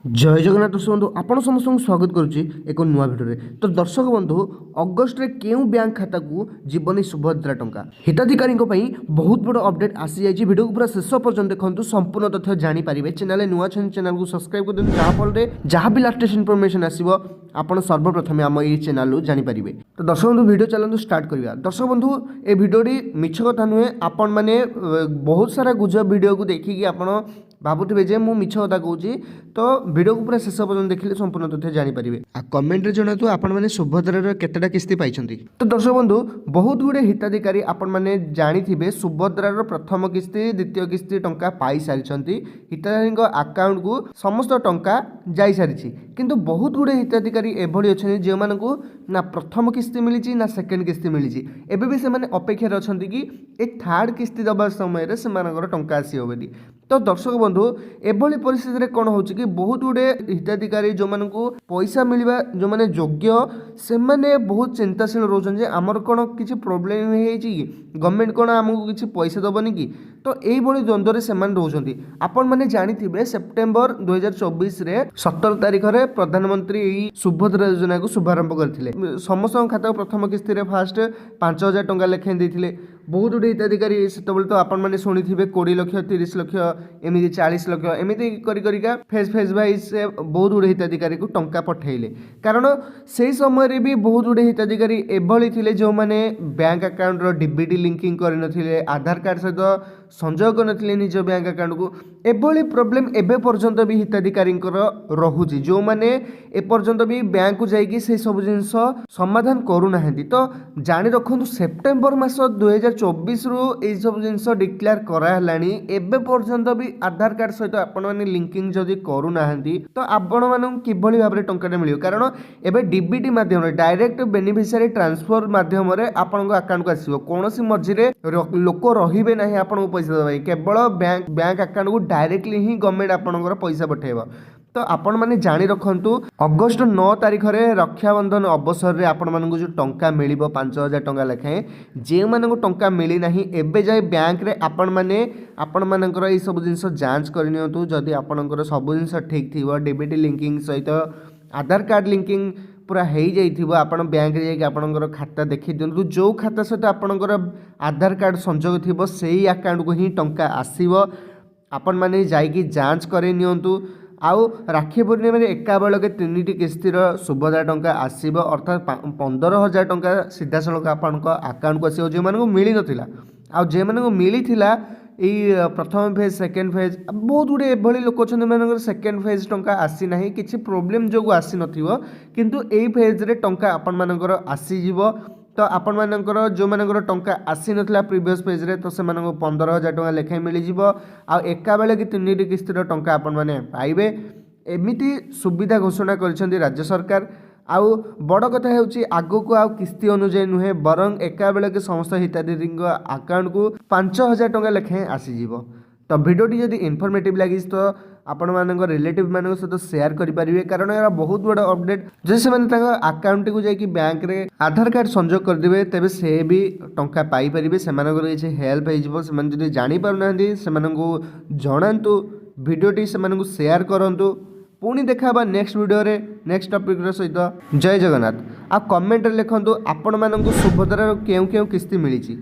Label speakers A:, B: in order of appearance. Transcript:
A: जय जगन्नाथ दर्शक बंधु आपण समस्त स्वागत करुच्ची एक नुआ भिडियो तो दर्शक बंधु अगस्ट रे केउ बैंक खाता को जीवनी सुभद्रा टंका हिताधिकारी बहुत बड़ अपडेट आसी जाइए वीडियो को पूरा शेष पर्यटन देखो संपूर्ण तथ्य जानीपारे चैनल नुआ चैनल को सब्सक्राइब कर दिखाँ जहाँफल जहाँ भी लाटेस्ट इनफॉरमेशन आसो आपण सर्वप्रथम आम ये चैनल जानीपारे। तो दर्शक बंधु वीडियो चलते स्टार्ट करवा। दर्शक बंधु ए भिडियोटी मिछ कथा नुहे आपण मैंने बहुत सारा गुजब वीडियो को देखिकी आपण भावुवे जे मुझ मिछ कथा कहूँ तो वीडियो को पूरा शेष पर्यटन देखिले संपूर्ण तथ्य जानीपारे। आ कमेंट रे जणातु आपण माने सुभद्रार केतेटा किस्ती पाइछंती। तो दर्शक बंधु बहुत गुडे हिताधिकारी आपण माने जानिथिबे सुभद्रार प्रथम किस्ती द्वितीय किस्ती टंका पाई सारिछंती। हिताधिकारी अकाउंट को समस्त टंका जाई सारिछि किंतु बहुत गुडे हिताधिकारी एभଳି अछन जे मानकु ना प्रथम किस्ती मिलिछि ना सेकंड किस्ती मिलिछि। एबे भी से माने अपेक्षा रे अछंती कि एक थर्ड किस्ती दबा समय रे से मानकर टंका आसीओ बोली। तो दर्शक बंधु एभଳି परिस्थिति रे कोन होछि कि बहुत गुडे हिताधिकारी जो मानकु पैसा मिलवा जो माने योग्य से माने बहुत चिंताशील रोचन जे हमर कोन किछि प्रॉब्लम हे कि गवर्नमेंट कोन हमकु किछि पैसा दबनी कि। तो एई भଳି द्वंद्व रे से मान रहउछंती। आपण माने जानिथिबे सेप्टेम्बर 2024 रे 17 तारिख रे प्रधानमंत्री एई सुभद्रा योजना को शुभारंभ करथिले। समस्त खाता प्रथम किस्ती रे फास्ट 5000 टंका लेखे देथिले। बहुत गुडे हिताधिकारी सेतबेले तो आपण माने सुनिथिबे 20 लाख 30 लाख एमिति 40 लाख एमिति करी करिका फेज वाइज से बहुत गुडे हिताधिकारी को टंका पठेइले। कारण से समय रे भी बहुत गुडे हिताधिकारी एभଳି थिले जो माने बैंक अकाउंट रो डीबीटी लिंकिंग करि नथिले आधार कार्ड सहित संजोग करनथिले निज बैंक अकाउंट को। एभଳି प्रॉब्लम एबे पर्यंत भी हिताधिकारी रहुची जो माने ए पर्यंत भी बैंक को जाइकी से सब जिंस समाधान करू नाहंती। तो जानि रखंतु सेप्टेम्बर मास 2024 रु ए सब जिंस डिक्लेयर करा हलानी एबे पर्यंत भी आधार कार्ड सहित आपण माने लिंकिंग जदी करू नाहंती तो आपण मानन किभଳି भाबरे टंकाटे मिलियो। कारण एबे डीबीटी माध्यम रे डायरेक्ट बेनिफिशियरी ट्रांसफर माध्यम रे आपण को अकाउंट को आसीबो। कोनोसी मझिरे लोक रहिबे नाही आपण को पैसा दबाई केवल बैंक अकाउंट को डायरेक्टली ही गवर्नमेंट आपनकर पैसा पठेबो। तो आपण माने जानि रखंतु अगस्त 9 तारिख रे रक्षाबंधन अवसर रे आपण मानकु जो टंका मिलिबो 5000 टंका लेखे जे मानकु टंका मिली नाही एबे जाय बैंक रे आपण मानकर ए सब जिंस जांच करनियंतु जदी आपनकर सब जिंस ठीक थिबो डीबीटी लिंकिंग सहित आधार कार्ड लिंकिंग पूरा हो जाइथिबो आपण बैंक रे जाके आपनकर खाता देखि दियंतु जो खाता सहित आपनकर आधार कार्ड संजोग थिबो सेही अकाउंट को ही टंका आसीबो। आपण माने जाइकी जांच करे नियंतु। आउ राखी पूर्णिमा एका बेलके 3टी किस्तीर सुभद्रा टंका आसीबो अर्थात 15,000 टंका सीधा सड़क आपण अकाउंट को आसीबो जे मानकु मिली नथिला। आ जे मानकु मिली थिला एई प्रथम फेज सेकेंड फेज बहुत गुडे एभଳି लोक अछन मानकर सेकेंड फेज टंका आसी नाही किछि प्रॉब्लम जोगु आसी नथिबो किंतु एई फेज रे टंका आपण मानकर आसी जिवो। तो आपण मानकर जो मानकर टंका आसी नथिला प्रीवियस पेज रे तो से मानक 15,000 टंका लेखे मिली जिवो। आ एका बेले कि 3टी किस्तीर टंका आपण माने पाइबे एमिति सुविधा घोषणा करिसेंती राज्य सरकार। आउ बड़ कथा हेउची आगो को आउ किस्ती अनुଯାयी नुहे बरं एका बेले के समस्त हिताधिकारी अकाउंट को 5,000 टंका लेखे आसी जिवो। तो वीडियोटी जदि इनफॉर्मेटिव लगिस तो आपण मानक रिलेटिव मानक सहित शेयर करि परिबे। कारण यार बहुत बड़ अपडेट जे से माने ताका अकाउंट को जाई कि बैंक रे आधार कार्ड संजोग कर देबे तबे से भी टंका पाई परिबे। से मानक जे हेल्प हे जिवो से माने जदि जानि पार नाहंती से मानकु जणांतु वीडियोटी से मानकु शेयर करंतु। पुणी देखा नेक्स्ट वीडियो रे नेक्स्ट टॉपिक सहित। जय जगन्नाथ। आ कमेंट रे लिखंतु आपण मानकु सुभद्रार केउ केउ किस्ती मिलिछि।